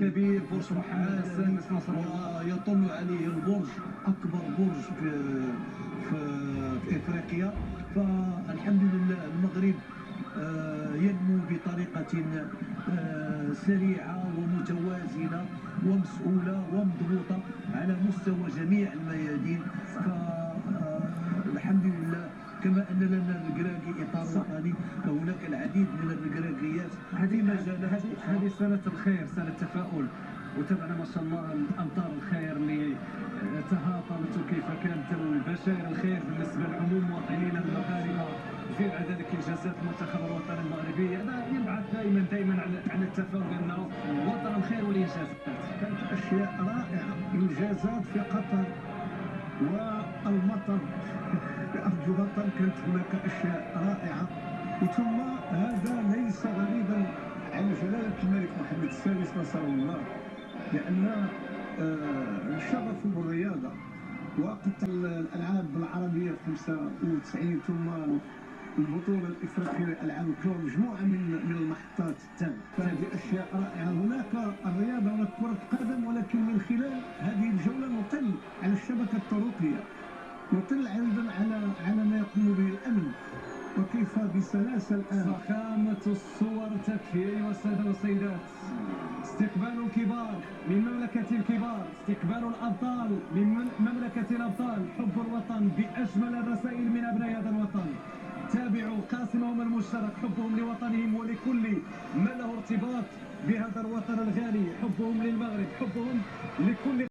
كبير برج محمد السادس نصر الله يطل عليه البرج، اكبر برج في افريقيا. فالحمد لله المغرب ينمو بطريقه سريعه ومتوازنه ومسؤوله ومضبوطه على مستوى جميع الميادين. فالحمد لله. كما ان لنا الركراكي اطار وطني، فهناك العديد من الركراكيات في مجالات. هذه سنه الخير، سنه التفاؤل، وتابعنا ما شاء الله الامطار الخير اللي تهاطلت، وكيف كانت البشائر الخير بالنسبه لعموم مواطنينا المغاربه. زيد على ذلك انجازات المنتخب الوطني المغربي، هذا يبعث دائما على التفاؤل بانه وطن الخير والانجازات. كانت اشياء رائعه، انجازات في قطر والمطر في ارض الوطن، كانت هناك اشياء رائعه. وثم هذا ليس غريبا على جلاله الملك محمد السادس نصر الله، لان شغفه بالرياضه وقت الالعاب العربيه في 95 ثم البطوله الافريقيه للالعاب الكره، مجموعه من المحطات التاليه. فهذه اشياء رائعه. هناك الرياضه، هناك كره قدم، ولكن من خلال هذه الجوله نطل على الشبكه الطرقيه، نطل ايضا على ما يقوم به الامن، وكيف بسلاسه الان. فخامة الصور تكفي أيها السادة والسيدات. استقبال الكبار من مملكة الكبار، استقبال الأبطال من مملكة الأبطال، حب الوطن بأجمل الرسائل من أبناء هذا الوطن. تابعوا قاسمهم المشترك، حبهم لوطنهم ولكل من له ارتباط بهذا الوطن الغالي، حبهم للمغرب، حبهم لكل